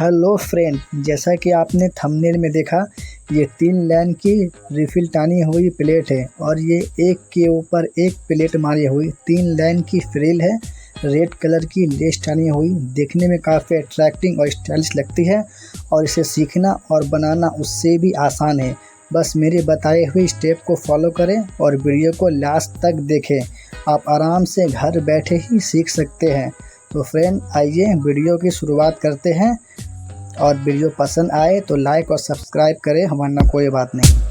Hello friend, जैसा कि आपने थंबनेल में देखा, ये 3 लाइन की रिफिल टानी हुई प्लेट है और ये एक के ऊपर एक प्लेट मारी हुई 3 लाइन की फ्रिल है। रेड कलर की लेस टानी हुई देखने में काफ़ी अट्रैक्टिंग और स्टाइलिश लगती है और इसे सीखना और बनाना उससे भी आसान है। बस मेरे बताए हुए स्टेप को फॉलो करें और वीडियो को लास्ट तक देखें। आप आराम से घर बैठे ही सीख सकते हैं। तो फ्रेंड, आइए वीडियो की शुरुआत करते हैं और वीडियो पसंद आए तो लाइक और सब्सक्राइब करें, वरना कोई बात नहीं।